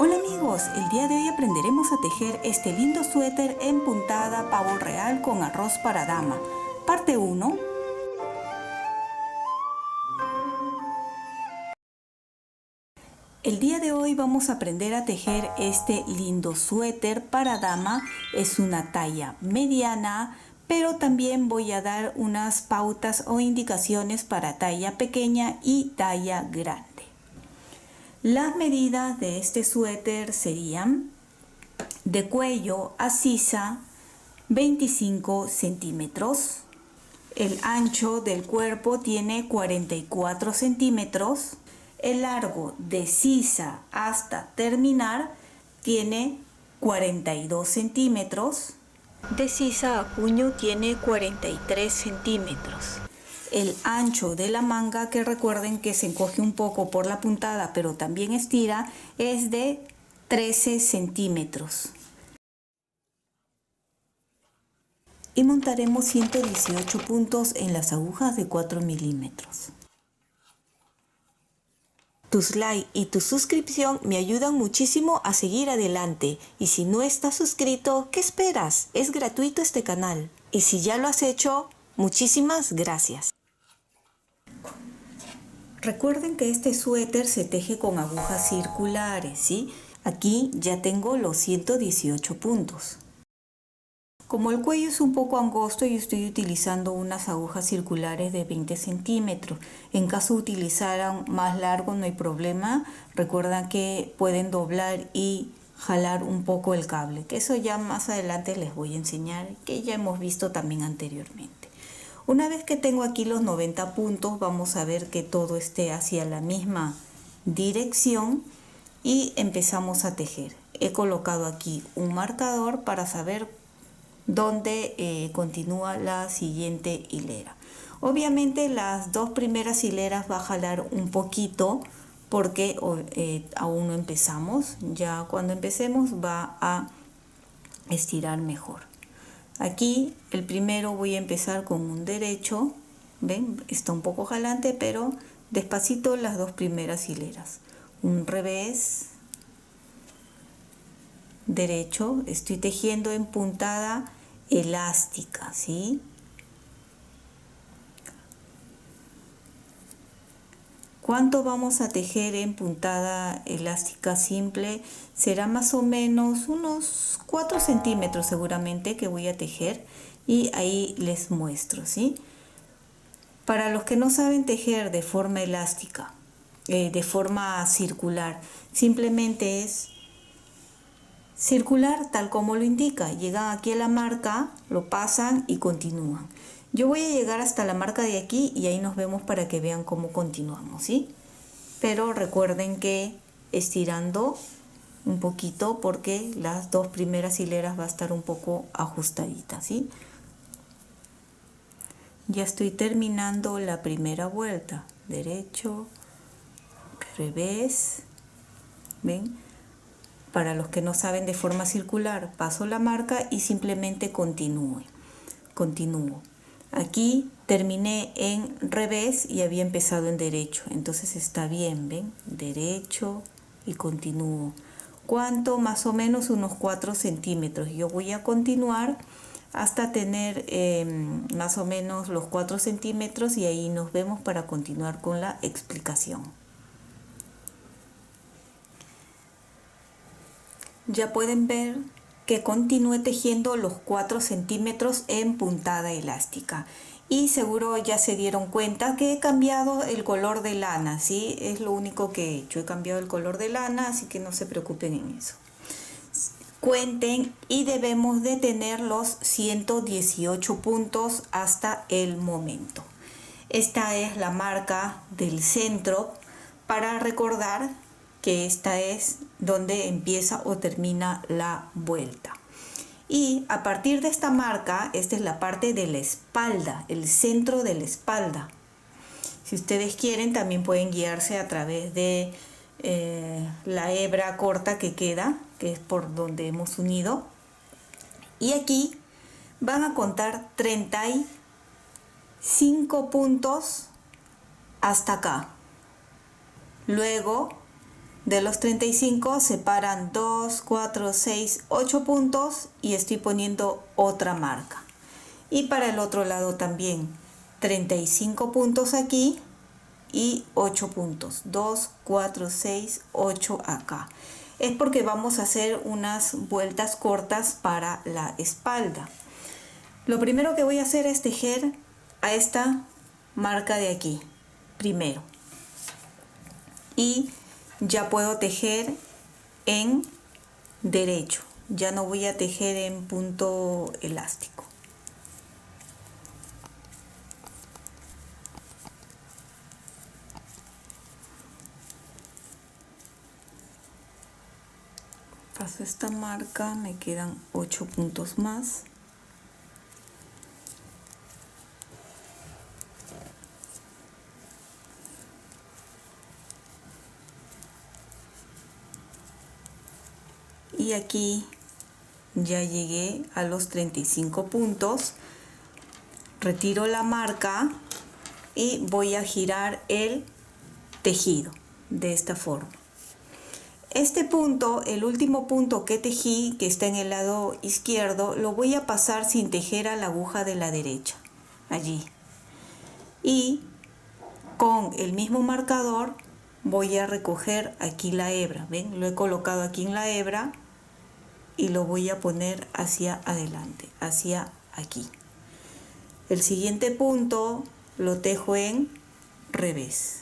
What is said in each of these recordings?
Hola amigos, el día de hoy aprenderemos a tejer este lindo suéter en puntada pavo real con arroz para dama. Parte 1. El día de hoy vamos a aprender a tejer este lindo suéter para dama. Es una talla mediana, pero también voy a dar unas pautas o indicaciones para talla pequeña y talla grande. Las medidas de este suéter serían de cuello a sisa 25 centímetros. El ancho del cuerpo tiene 44 centímetros. El largo de sisa hasta terminar tiene 42 centímetros. De sisa a puño tiene 43 centímetros. El ancho de la manga, que recuerden que se encoge un poco por la puntada pero también estira, es de 13 centímetros. Y montaremos 118 puntos en las agujas de 4 milímetros. Tus likes y tu suscripción me ayudan muchísimo a seguir adelante. Y si no estás suscrito, ¿qué esperas? Es gratuito este canal. Y si ya lo has hecho, muchísimas gracias. Recuerden que este suéter se teje con agujas circulares, ¿sí? Aquí ya tengo los 118 puntos. Como el cuello es un poco angosto, yo estoy utilizando unas agujas circulares de 20 centímetros. En caso utilizaran más largo no hay problema. Recuerden que pueden doblar y jalar un poco el cable, que eso ya más adelante les voy a enseñar, que ya hemos visto también anteriormente. Una vez que tengo aquí los 90 puntos, vamos a ver que todo esté hacia la misma dirección y empezamos a tejer. He colocado aquí un marcador para saber dónde continúa la siguiente hilera. Obviamente las dos primeras hileras va a jalar un poquito porque aún no empezamos. Ya cuando empecemos va a estirar mejor. Aquí el primero voy a empezar con un derecho, ven, está un poco jalante, pero despacito las dos primeras hileras. Un revés, derecho, estoy tejiendo en puntada elástica, ¿sí? ¿Cuánto vamos a tejer en puntada elástica simple? Será más o menos unos 4 centímetros seguramente que voy a tejer y ahí les muestro, ¿sí? Para los que no saben tejer de forma elástica, de forma circular, simplemente es circular tal como lo indica. Llegan aquí a la marca, lo pasan y continúan. Yo voy a llegar hasta la marca de aquí y ahí nos vemos para que vean cómo continuamos, ¿sí? Pero recuerden que estirando un poquito porque las dos primeras hileras va a estar un poco ajustaditas, ¿sí? Ya estoy terminando la primera vuelta. Derecho, revés, ¿ven? Para los que no saben de forma circular, paso la marca y simplemente continúo. Aquí terminé en revés y había empezado en derecho, entonces está bien, ¿ven? Derecho y continúo. ¿Cuánto? Más o menos unos 4 centímetros. Yo voy a continuar hasta tener más o menos los 4 centímetros y ahí nos vemos para continuar con la explicación. Ya pueden ver que continúe tejiendo los 4 centímetros en puntada elástica. Y seguro ya se dieron cuenta que he cambiado el color de lana, ¿sí? Es lo único que he hecho, he cambiado el color de lana, así que no se preocupen en eso. Cuenten y debemos de tener los 118 puntos hasta el momento. Esta es la marca del centro para recordar que esta es donde empieza o termina la vuelta. Y a partir de esta marca, esta es la parte de la espalda, el centro de la espalda. Si ustedes quieren, también pueden guiarse a través de la hebra corta que queda, que es por donde hemos unido. Y aquí van a contar 35 puntos hasta acá. Luego De los 35 separan 2, 4, 6, 8 puntos y estoy poniendo otra marca. Y para el otro lado también, 35 puntos aquí y 8 puntos. 2, 4, 6, 8 acá. Es porque vamos a hacer unas vueltas cortas para la espalda. Lo primero que voy a hacer es tejer a esta marca de aquí, primero. Y ya puedo tejer en derecho. Ya no voy a tejer en punto elástico. Paso esta marca, me quedan 8 puntos más. Y aquí ya llegué a los 35 puntos. Retiro la marca y voy a girar el tejido de esta forma. Este punto, el último punto que tejí, que está en el lado izquierdo, lo voy a pasar sin tejer a la aguja de la derecha, allí. Y con el mismo marcador voy a recoger aquí la hebra, ¿ven? Lo he colocado aquí en la hebra y lo voy a poner hacia adelante, hacia aquí. El siguiente punto lo tejo en revés,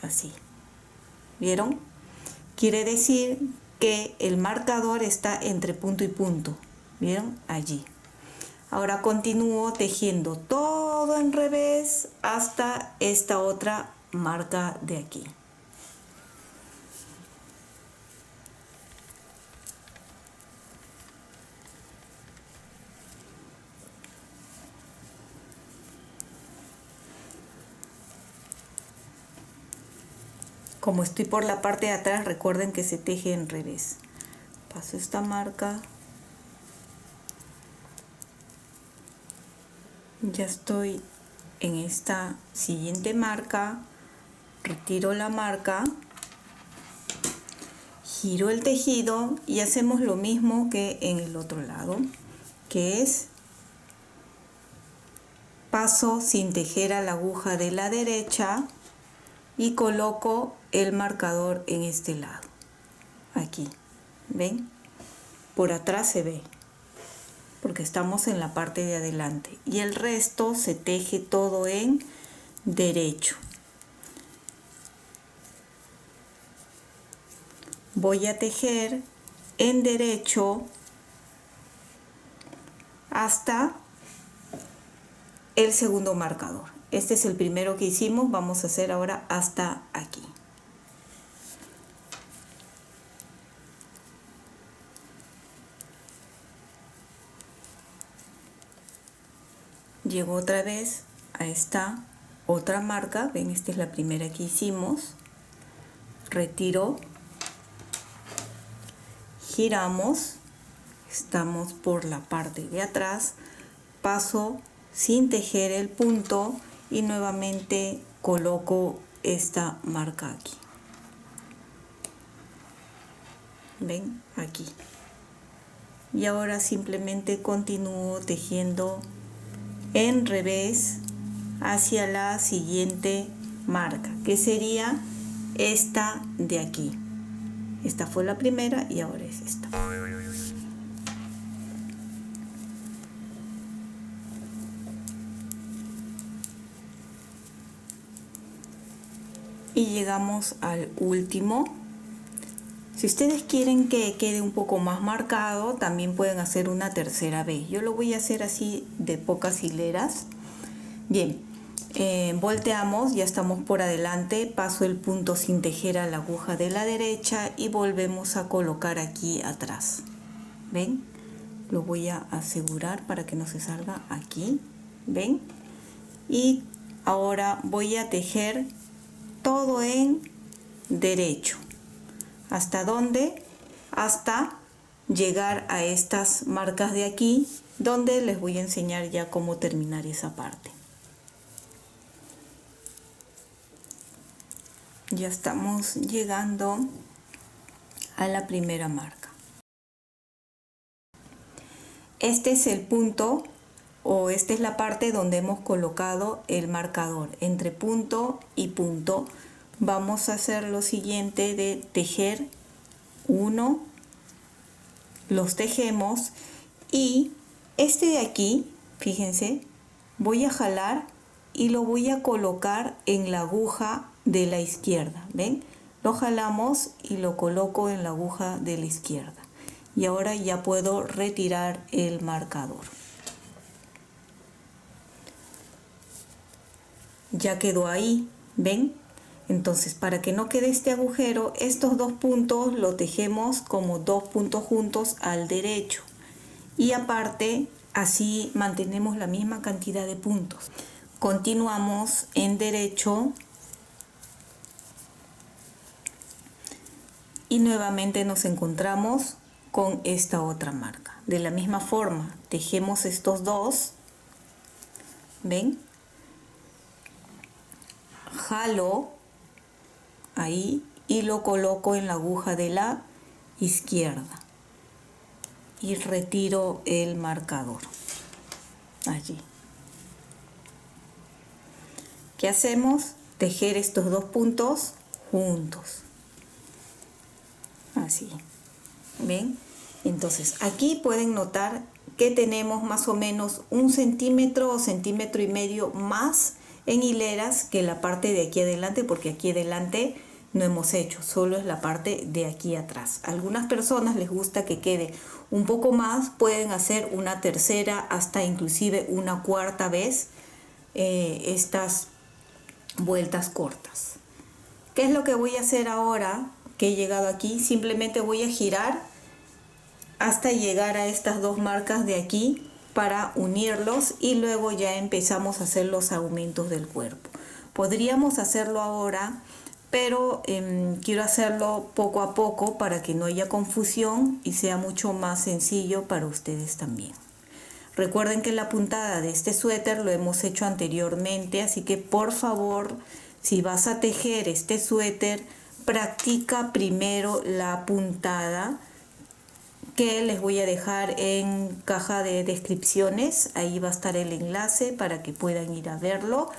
así. ¿Vieron? Quiere decir que el marcador está entre punto y punto. ¿Vieron? Allí. Ahora continúo tejiendo todo en revés hasta esta otra marca de aquí. Como estoy por la parte de atrás, recuerden que se teje en revés. Paso esta marca. Ya estoy en esta siguiente marca. Retiro la marca. Giro el tejido y hacemos lo mismo que en el otro lado, que es paso sin tejer a la aguja de la derecha y coloco el marcador en este lado, aquí, ¿ven? Por atrás se ve, porque estamos en la parte de adelante, y el resto se teje todo en derecho. Voy a tejer en derecho hasta el segundo marcador. Este es el primero que hicimos, vamos a hacer ahora hasta aquí. Llego otra vez a esta otra marca, ven, esta es la primera que hicimos. Retiro, giramos, estamos por la parte de atrás, paso sin tejer el punto y nuevamente coloco esta marca aquí. ¿Ven? Aquí. Y ahora simplemente continúo tejiendo en revés hacia la siguiente marca, que sería esta de aquí. Esta fue la primera y ahora es esta. Y llegamos al último. Si ustedes quieren que quede un poco más marcado, también pueden hacer una tercera vez. Yo lo voy a hacer así de pocas hileras. Bien, volteamos, ya estamos por adelante, paso el punto sin tejer a la aguja de la derecha y volvemos a colocar aquí atrás. ¿Ven? Lo voy a asegurar para que no se salga aquí. ¿Ven? Y ahora voy a tejer todo en derecho. ¿Hasta dónde? Hasta llegar a estas marcas de aquí, donde les voy a enseñar ya cómo terminar esa parte. Ya estamos llegando a la primera marca. Este es el punto, o esta es la parte donde hemos colocado el marcador. Entre punto y punto vamos a hacer lo siguiente de tejer uno, los tejemos, y este de aquí, fíjense, voy a jalar y lo voy a colocar en la aguja de la izquierda. ¿Ven? Lo jalamos y lo coloco en la aguja de la izquierda. Y ahora ya puedo retirar el marcador. Ya quedó ahí, ¿ven? Entonces, para que no quede este agujero, estos dos puntos lo tejemos como dos puntos juntos al derecho. Y aparte, así mantenemos la misma cantidad de puntos. Continuamos en derecho. Y nuevamente nos encontramos con esta otra marca. De la misma forma, tejemos estos dos. ¿Ven? Jalo ahí y lo coloco en la aguja de la izquierda. Y retiro el marcador. Allí. ¿Qué hacemos? Tejer estos dos puntos juntos. Así. ¿Ven? Entonces aquí pueden notar que tenemos más o menos 1 centímetro o centímetro y medio más en hileras que la parte de aquí adelante, porque aquí adelante no hemos hecho, solo es la parte de aquí atrás. A algunas personas les gusta que quede un poco más, pueden hacer una tercera hasta inclusive una cuarta vez estas vueltas cortas. ¿Qué es lo que voy a hacer ahora que he llegado aquí? Simplemente voy a girar hasta llegar a estas dos marcas de aquí para unirlos y luego ya empezamos a hacer los aumentos del cuerpo. Podríamos hacerlo ahora, pero quiero hacerlo poco a poco para que no haya confusión y sea mucho más sencillo para ustedes también. Recuerden que la puntada de este suéter lo hemos hecho anteriormente, así que por favor, si vas a tejer este suéter, practica primero la puntada, que les voy a dejar en caja de descripciones. Ahí va a estar el enlace para que puedan ir a verlo.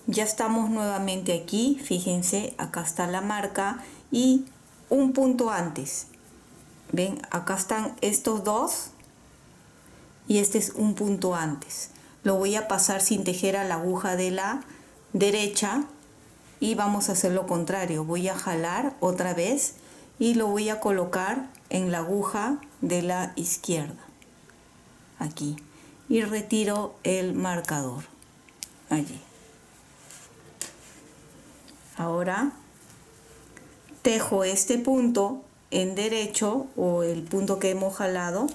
Ya estamos nuevamente aquí, fíjense, acá está la marca y un punto antes. Ven, acá están estos dos y este es un punto antes. Lo voy a pasar sin tejer a la aguja de la derecha y vamos a hacer lo contrario. Voy a jalar otra vez y lo voy a colocar en la aguja de la izquierda, aquí, y retiro el marcador allí. Ahora tejo este punto en derecho, o el punto que hemos jalado.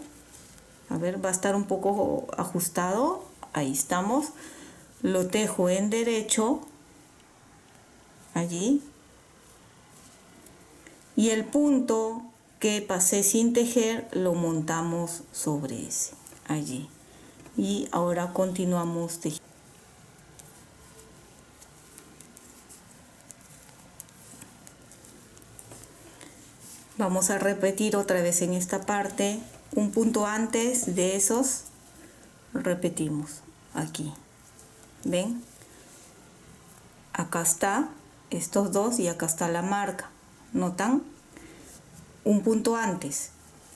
A ver, va a estar un poco ajustado, ahí estamos. Lo tejo en derecho allí. Y el punto que pasé sin tejer lo montamos sobre ese, allí. Y ahora continuamos tejiendo. Vamos a repetir otra vez en esta parte, un punto antes de esos, repetimos aquí. ¿Ven? Acá está estos dos y acá está la marca. ¿Notan? Un punto antes.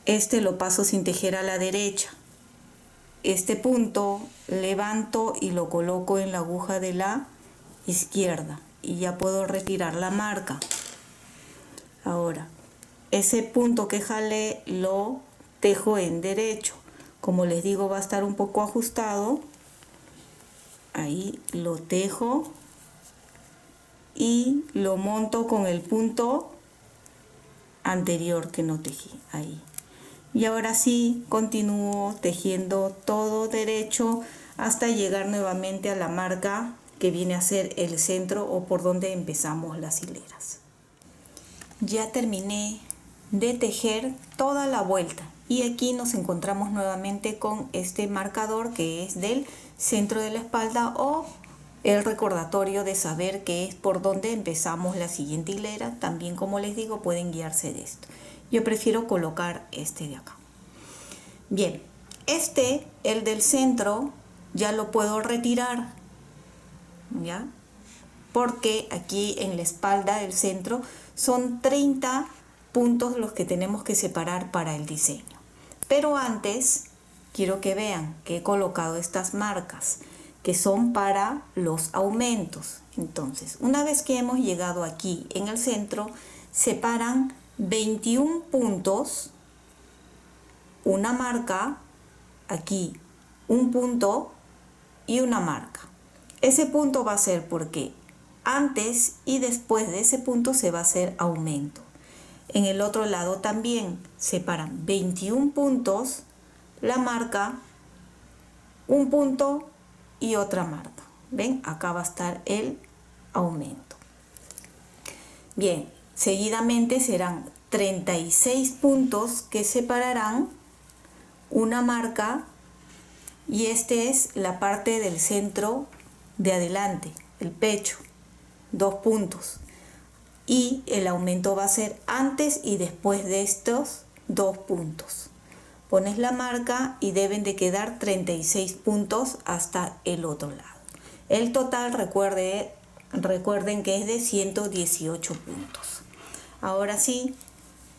Este lo paso sin tejer a la derecha. Este punto levanto y lo coloco en la aguja de la izquierda y ya puedo retirar la marca. Ahora, ese punto que jalé lo tejo en derecho. Como les digo, va a estar un poco ajustado. Ahí lo tejo y lo monto con el punto anterior que no tejí, ahí. Y ahora sí continúo tejiendo todo derecho hasta llegar nuevamente a la marca que viene a ser el centro o por donde empezamos las hileras. Ya terminé de tejer toda la vuelta y aquí nos encontramos nuevamente con este marcador que es del centro de la espalda o el recordatorio de saber que es por donde empezamos la siguiente hilera. También, como les digo, pueden guiarse de esto. Yo prefiero colocar este de acá. Bien, el del centro, ya lo puedo retirar, ¿ya? Porque aquí en la espalda del centro son 30 puntos los que tenemos que separar para el diseño. Pero antes quiero que vean que he colocado estas marcas que son para los aumentos. Entonces, una vez que hemos llegado aquí en el centro, separan 21 puntos, una marca, aquí un punto y una marca. Ese punto va a ser porque antes y después de ese punto se va a hacer aumento. En el otro lado también separan 21 puntos, la marca, un punto y otra marca. ¿Ven? Acá va a estar el aumento. Bien, seguidamente serán 36 puntos que separarán una marca, y este es la parte del centro de adelante, el pecho, 2 puntos. Y el aumento va a ser antes y después de estos 2 puntos. Pones la marca y deben de quedar 36 puntos hasta el otro lado. El total, recuerden que es de 118 puntos. Ahora sí,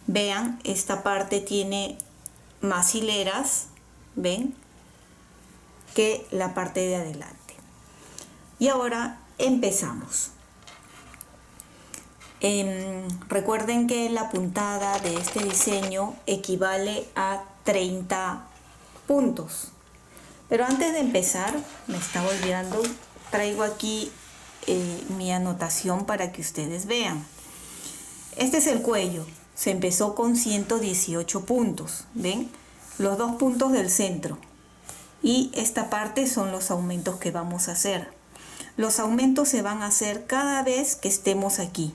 vean, esta parte tiene más hileras, ¿ven? Que la parte de adelante. Y ahora empezamos. Recuerden que la puntada de este diseño equivale a 30 puntos. Pero antes de empezar, me estaba olvidando, traigo aquí mi anotación para que ustedes vean. Este es el cuello. Se empezó con 118 puntos. ¿Ven? Los 2 puntos del centro. Y esta parte son los aumentos que vamos a hacer. Los aumentos se van a hacer cada vez que estemos aquí.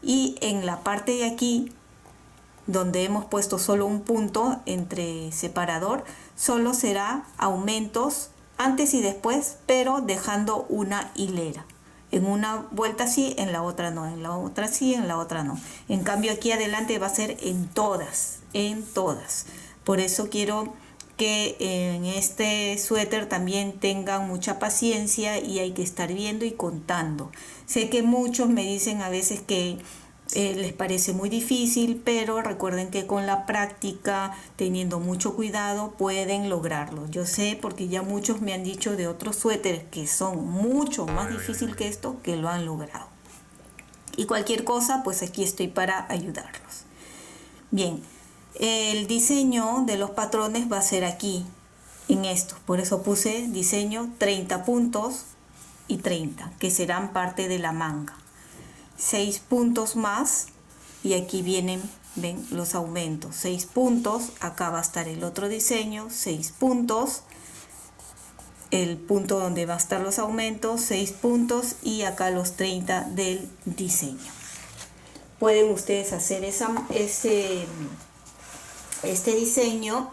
Y en la parte de aquí, donde hemos puesto solo un punto entre separador, solo será aumentos antes y después, pero dejando una hilera. En una vuelta sí, en la otra no, en la otra sí, en la otra no. En cambio aquí adelante va a ser en todas, en todas. Por eso quiero que en este suéter también tengan mucha paciencia y hay que estar viendo y contando. Sé que muchos me dicen a veces que les parece muy difícil, pero recuerden que con la práctica, teniendo mucho cuidado, pueden lograrlo. Yo sé porque ya muchos me han dicho de otros suéteres que son mucho más difíciles que esto, que lo han logrado. Y cualquier cosa, pues aquí estoy para ayudarlos. Bien, el diseño de los patrones va a ser aquí, en esto. Por eso puse diseño 30 puntos y 30, que serán parte de la manga. 6 puntos más y aquí vienen, ven, los aumentos. 6 puntos, acá va a estar el otro diseño, 6 puntos, el punto donde va a estar los aumentos, 6 puntos y acá los 30 del diseño. Pueden ustedes hacer este diseño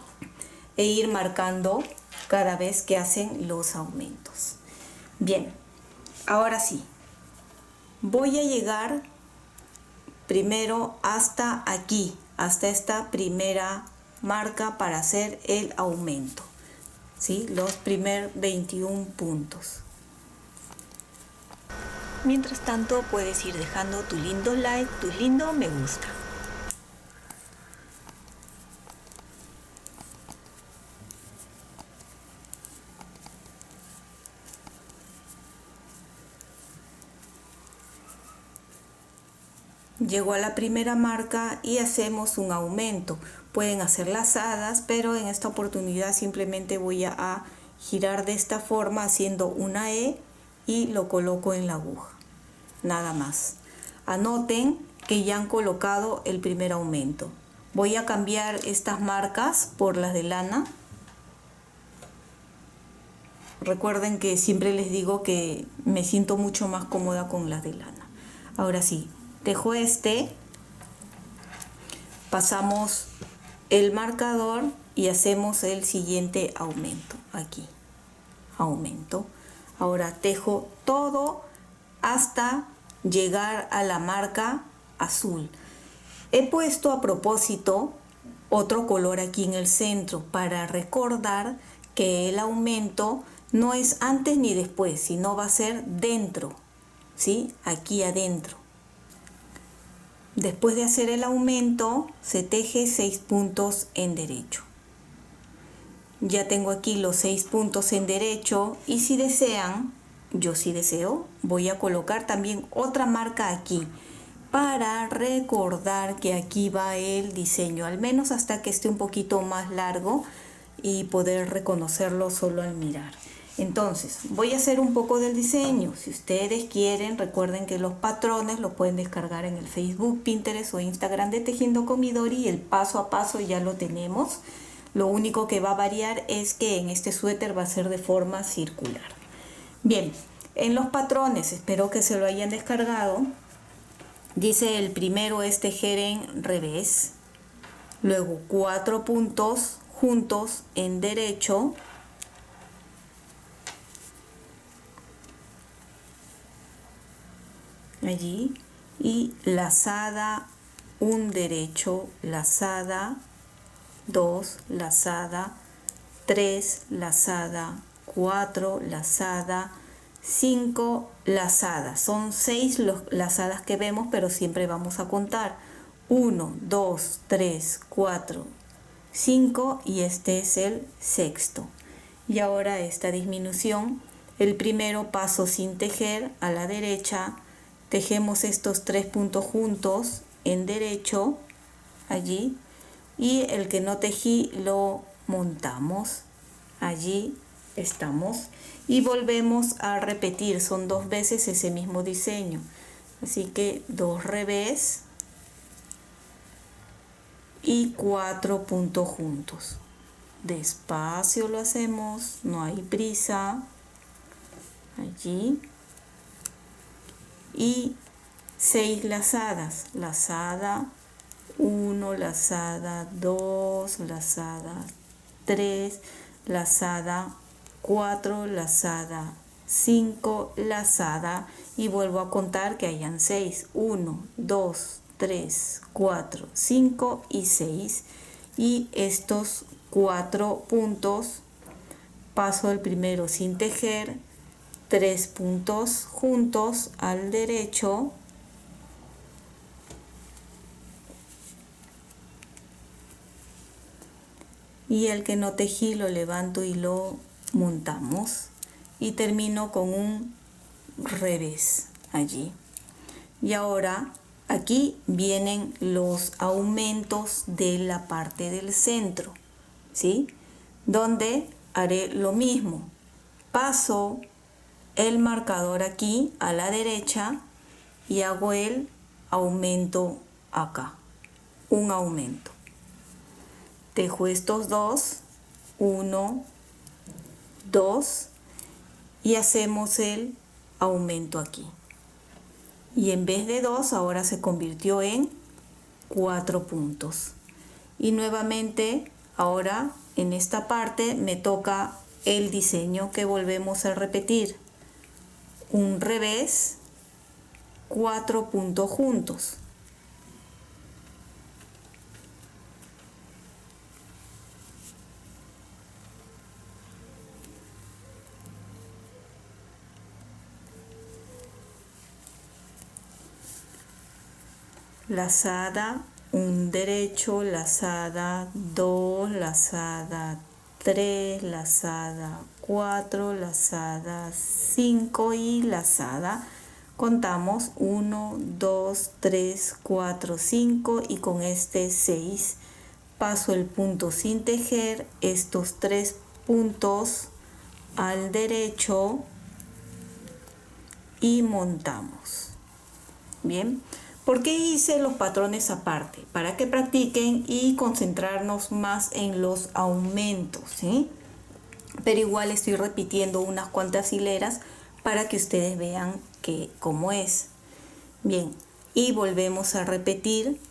e ir marcando cada vez que hacen los aumentos. Bien, ahora sí. Voy a llegar primero hasta aquí, hasta esta primera marca para hacer el aumento, ¿sí? Los primeros 21 puntos. Mientras tanto, puedes ir dejando tu lindo like, tu lindo me gusta. Llego a la primera marca y hacemos un aumento. Pueden hacer lazadas, pero en esta oportunidad simplemente voy a girar de esta forma haciendo una E y lo coloco en la aguja. Nada más. Anoten que ya han colocado el primer aumento. Voy a cambiar estas marcas por las de lana. Recuerden que siempre les digo que me siento mucho más cómoda con las de lana. Ahora sí. Dejo pasamos el marcador y hacemos el siguiente aumento. Aquí, aumento. Ahora tejo todo hasta llegar a la marca azul. He puesto a propósito otro color aquí en el centro para recordar que el aumento no es antes ni después, sino va a ser dentro, ¿sí? Aquí adentro. Después de hacer el aumento, se teje 6 puntos en derecho. Ya tengo aquí los 6 puntos en derecho y si desean, yo sí deseo, voy a colocar también otra marca aquí para recordar que aquí va el diseño, al menos hasta que esté un poquito más largo y poder reconocerlo solo al mirar. Entonces, voy a hacer un poco del diseño. Si ustedes quieren, recuerden que los patrones los pueden descargar en el Facebook, Pinterest o Instagram de Tejiendo con Midori y el paso a paso ya lo tenemos. Lo único que va a variar es que en este suéter va a ser de forma circular. Bien, en los patrones, espero que se lo hayan descargado. Dice el primero es tejer en revés, luego 4 puntos juntos en derecho, allí, y lazada, un derecho, lazada, 2, lazada, 3, lazada, 4, lazada, 5 lazadas. Son 6 lazadas que vemos, pero siempre vamos a contar 1, 2, 3, 4, 5 y este es el sexto. Y ahora esta disminución, el primero paso sin tejer a la derecha, tejemos estos 3 puntos juntos en derecho, allí, y el que no tejí lo montamos, allí estamos, y volvemos a repetir, son 2 veces ese mismo diseño, así que 2 revés y 4 puntos juntos. Despacio lo hacemos, no hay prisa, allí, y 6 lazadas, lazada 1, lazada 2, lazada 3, lazada 4, lazada 5, lazada, y vuelvo a contar que hayan 6, 1, 2, 3, 4, 5 y 6, y estos 4 puntos paso el primero sin tejer, 3 puntos juntos al derecho, y el que no tejí lo levanto y lo montamos y termino con un revés allí. Y ahora aquí vienen los aumentos de la parte del centro, ¿sí? Donde haré lo mismo, paso el marcador aquí a la derecha y hago el aumento acá, un aumento. Tejo estos dos, 1, 2 y hacemos el aumento aquí. Y en vez de 2 ahora se convirtió en 4 puntos. Y nuevamente ahora en esta parte me toca el diseño que volvemos a repetir. Un revés, 4 puntos juntos. Lazada, un derecho, lazada 2, lazada 3, lazada 4, lazada 5 y lazada. Contamos 1, 2, 3, 4, 5 y con este 6 paso el punto sin tejer, estos 3 puntos al derecho y montamos. Bien. ¿Por qué hice los patrones aparte? Para que practiquen y concentrarnos más en los aumentos, ¿sí? Pero igual estoy repitiendo unas cuantas hileras para que ustedes vean cómo es. Bien, y volvemos a repetir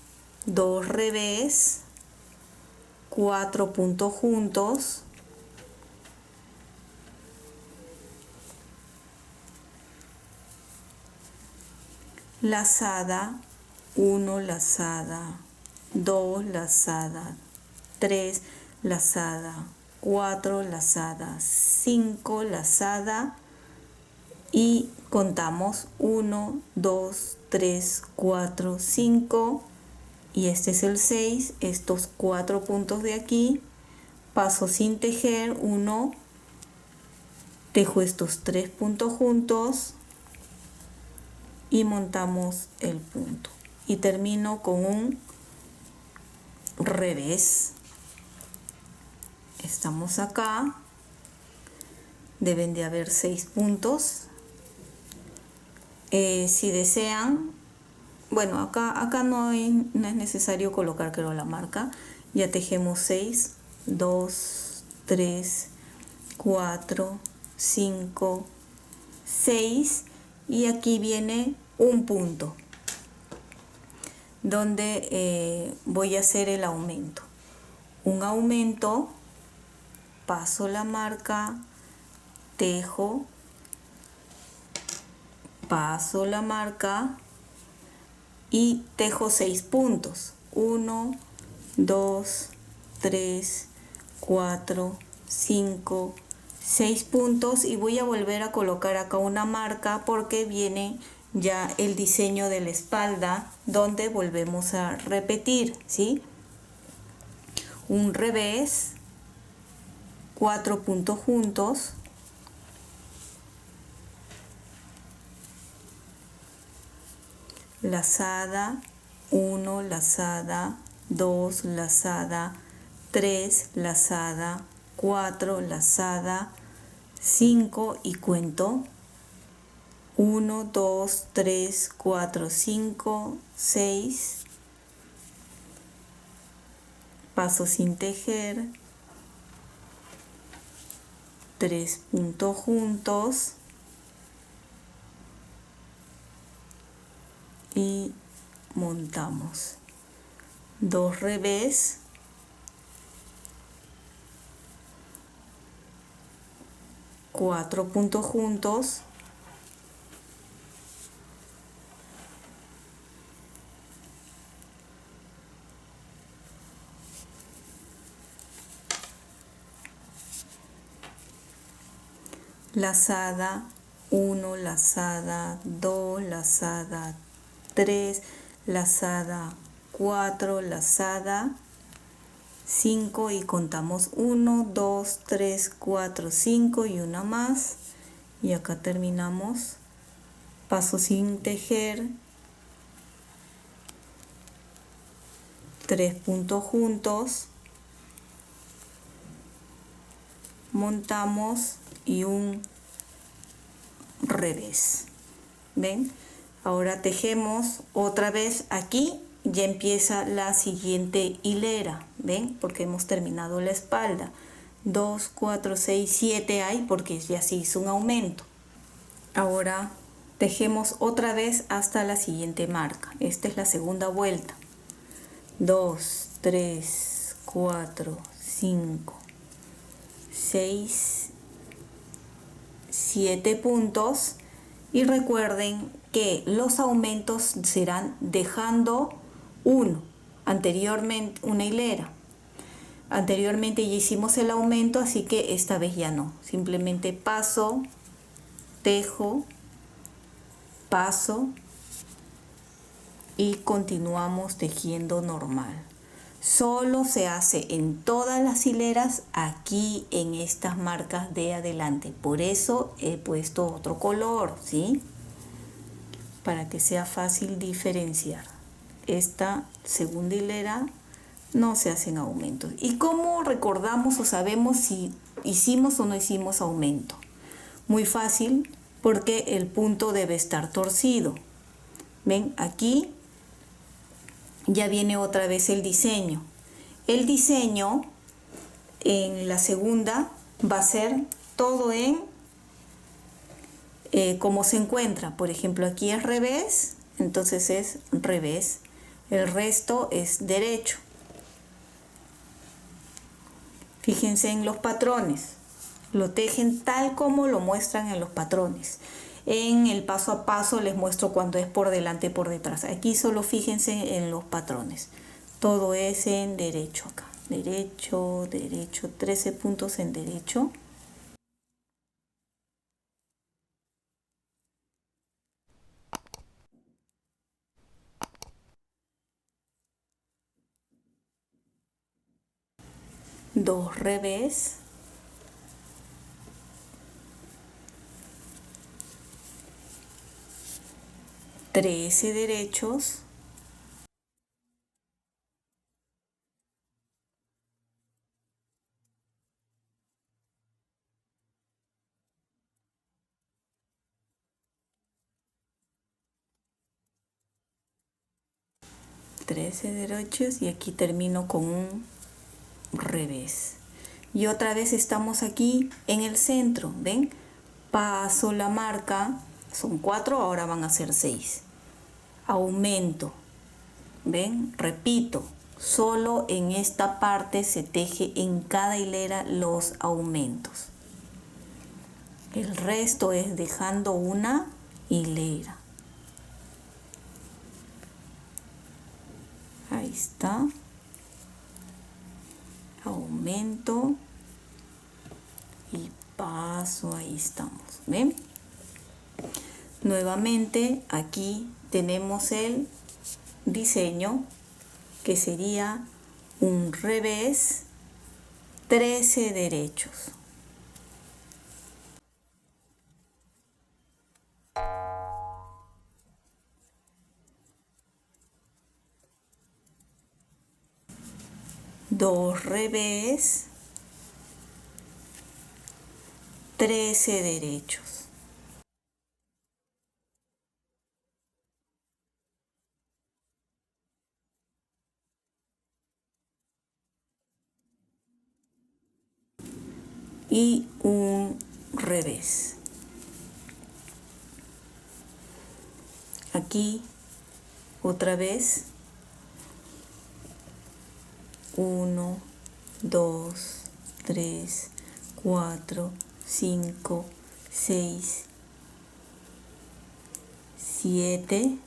2 revés, 4 puntos juntos, lazada, 1 lazada, 2 lazada, 3 lazada, 4 lazada, 5 lazada y contamos 1, 2, 3, 4, 5 y este es el 6, estos 4 puntos de aquí, paso sin tejer, 1, tejo estos 3 puntos juntos y montamos el punto y termino con un revés. Estamos acá, deben de haber 6 puntos. Si desean, bueno, acá no es necesario colocar, creo, la marca. Ya tejemos 6, 2, 3, 4, 5, 6 y aquí viene un punto donde voy a hacer el aumento. Un aumento, paso la marca, tejo, paso la marca y tejo 6 puntos. 1, 2, 3, 4, 5, 6 puntos y voy a volver a colocar acá una marca porque viene ya el diseño de la espalda donde volvemos a repetir, ¿sí? Un revés, 4 puntos juntos, lazada, 1 lazada, 2 lazada, 3 lazada, 4 lazada, 5 y cuento 1, 2, 3, 4, 5, 6, paso sin tejer, 3 puntos juntos y montamos 2 revés, cuatro puntos juntos, lazada, 1 lazada, 2 lazada, 3 lazada, 4 lazada, 5 y contamos 1, 2, 3, 4, 5 y una más y acá terminamos, paso sin tejer, 3 puntos juntos, montamos y un revés. ¿Ven? Ahora tejemos otra vez aquí, ya empieza la siguiente hilera, ¿ven? Porque hemos terminado la espalda. 2, 4, 6, 7 hay porque ya se hizo un aumento. Ahora tejemos otra vez hasta la siguiente marca. Esta es la segunda vuelta. 2, 3, 4, 5, 6, 7 puntos y recuerden que los aumentos serán dejando uno, anteriormente una hilera. Anteriormente ya hicimos el aumento, así que esta vez ya no. Simplemente paso, tejo, paso y continuamos tejiendo normal. Solo se hace en todas las hileras aquí en estas marcas de adelante. Por eso he puesto otro color, ¿sí? Para que sea fácil diferenciar. Esta segunda hilera no se hacen aumentos. ¿Y cómo recordamos o sabemos si hicimos o no hicimos aumento? Muy fácil, porque el punto debe estar torcido. ¿Ven? Aquí ya viene otra vez el diseño. El diseño en la segunda va a ser todo en como se encuentra. Por ejemplo, aquí es revés, entonces es revés. El resto es derecho. Fíjense en los patrones. Lo tejen tal como lo muestran en los patrones. En el paso a paso les muestro cuando es por delante y por detrás. Aquí solo fíjense en los patrones. Todo es en derecho acá. Derecho, derecho, 13 puntos en derecho. Dos revés. Trece derechos. Trece derechos y aquí termino con un revés. Y otra vez estamos aquí en el centro, ¿ven? Paso la marca, son 4, ahora van a ser 6. Aumento, ¿ven? Repito, solo en esta parte se teje en cada hilera los aumentos. El resto es dejando una hilera. Ahí está. Aumento y paso, ahí estamos, ¿ven? Nuevamente aquí tenemos el diseño que sería un revés, 13 derechos. Dos revés, 13 derechos. Y un revés. Aquí otra vez 1, 2, 3, 4, 5, 6, 7.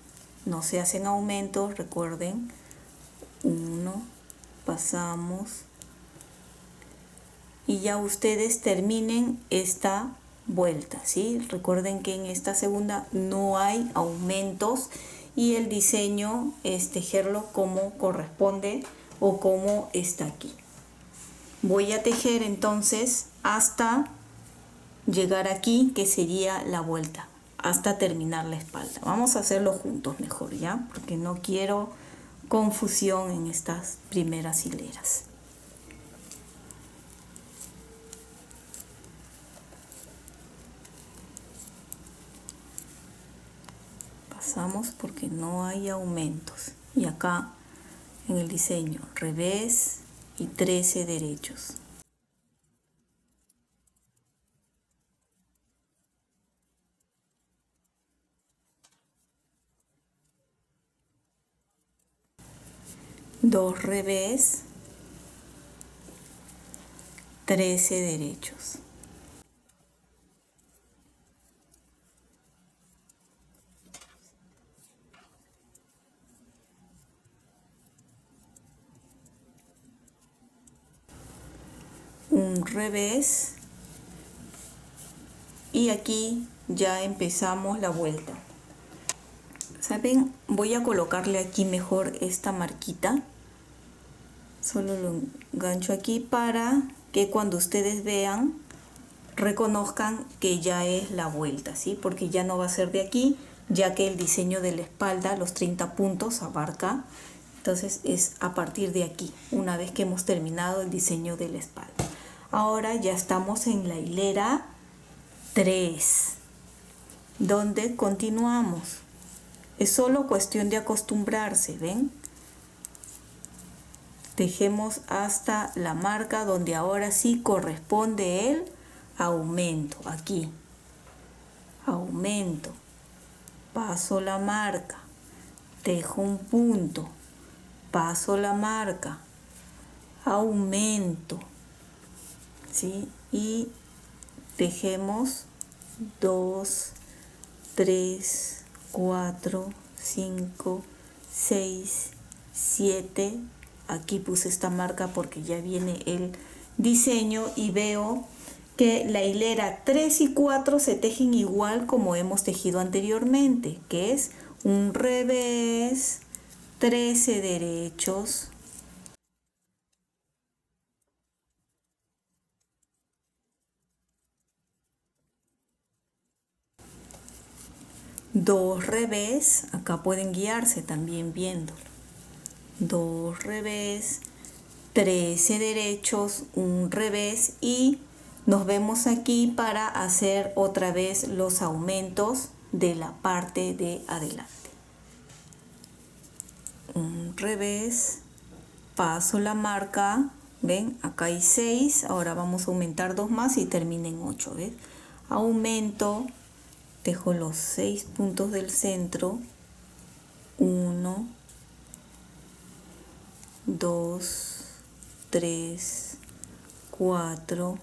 No se hacen aumentos, recuerden. 1, pasamos. Y ya ustedes terminen esta vuelta, ¿sí? Recuerden que en esta segunda no hay aumentos y el diseño es tejerlo como corresponde o como está aquí. Voy a tejer entonces hasta llegar aquí, que sería la vuelta, hasta terminar la espalda. Vamos a hacerlo juntos mejor, ¿ya? Porque no quiero confusión en estas primeras hileras. Pasamos porque no hay aumentos. Y acá en el diseño, revés y 13 derechos. Dos revés, 13 derechos. Un revés y aquí ya empezamos la vuelta. ¿Saben? Voy a colocarle aquí mejor esta marquita. Solo lo engancho aquí para que cuando ustedes vean reconozcan que ya es la vuelta, ¿sí? Porque ya no va a ser de aquí, ya que el diseño de la espalda, los 30 puntos abarca. Entonces es a partir de aquí, una vez que hemos terminado el diseño de la espalda. Ahora ya estamos en la hilera 3, donde continuamos. Es solo cuestión de acostumbrarse, ¿ven? Tejemos hasta la marca donde ahora sí corresponde el aumento. Aquí, aumento, paso la marca, tejo un punto, paso la marca, aumento, ¿sí? Y tejemos 2 3, 4, 5, 6, 7. Aquí puse esta marca porque ya viene el diseño y veo que la hilera 3 y 4 se tejen igual como hemos tejido anteriormente, que es un revés, 13 derechos, dos revés, acá pueden guiarse también viéndolo, dos revés, 13 derechos, un revés y nos vemos aquí para hacer otra vez los aumentos de la parte de adelante. Un revés, paso la marca, ven, acá hay 6, ahora vamos a aumentar 2 más y termina en 8, ¿ves? Aumento, dejo los 6 puntos del centro, 1, 2, 3, 4,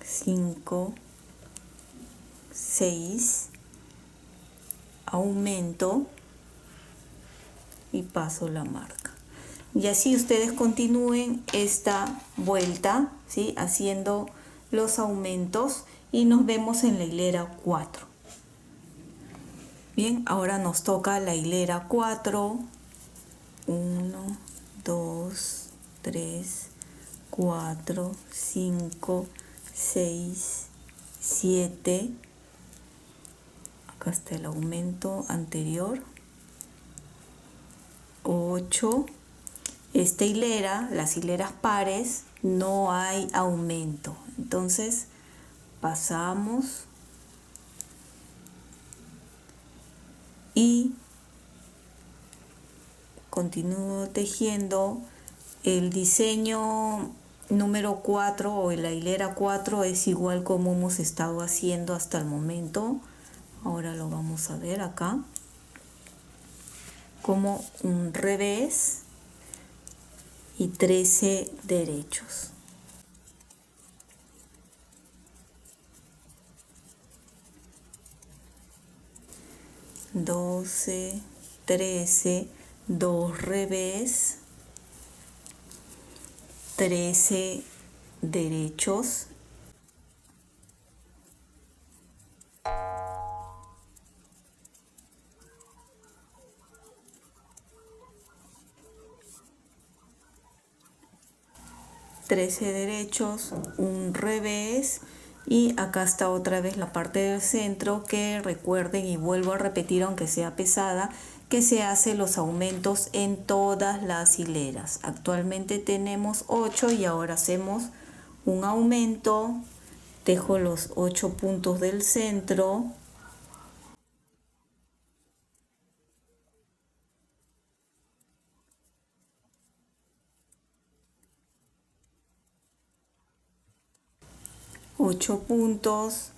5, 6, aumento y paso la marca. Y así ustedes continúen esta vuelta, ¿sí? Haciendo los aumentos y nos vemos en la hilera 4. Bien, ahora nos toca la hilera 4. 1, 2, 3, 4, 5, 6, 7. Acá está el aumento anterior. 8. Esta hilera, las hileras pares, no hay aumento. Entonces pasamos y continúo tejiendo. El diseño número 4 o la hilera 4 es igual como hemos estado haciendo hasta el momento. Ahora lo vamos a ver acá. Como un revés y 13 derechos. 12, 13, 2 revés, 13 derechos, un revés y acá está otra vez la parte del centro que recuerden y vuelvo a repetir aunque sea pesada que se hace los aumentos en todas las hileras. Actualmente tenemos 8 y ahora hacemos un aumento, tejo los 8 puntos del centro, ocho puntos,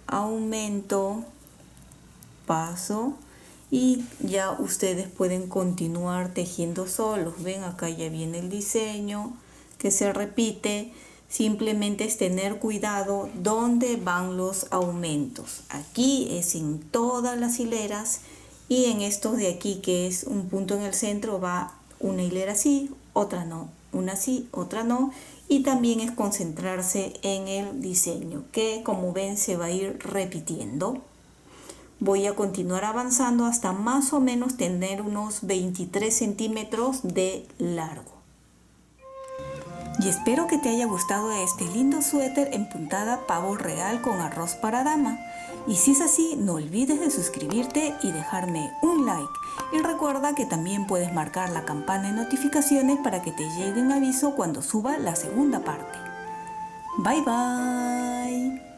aumento, paso y ya ustedes pueden continuar tejiendo solos. Ven, acá ya viene el diseño que se repite. Simplemente es tener cuidado dónde van los aumentos. Aquí es en todas las hileras y en estos de aquí que es un punto en el centro va una hilera así, otra no, una sí, otra no. Y también es concentrarse en el diseño que como ven se va a ir repitiendo. Voy a continuar avanzando hasta más o menos tener unos 23 centímetros de largo. Y espero que te haya gustado este lindo suéter en puntada pavo real con arroz para dama. Y si es así, no olvides de suscribirte y dejarme un like. Y recuerda que también puedes marcar la campana de notificaciones para que te llegue un aviso cuando suba la segunda parte. Bye bye.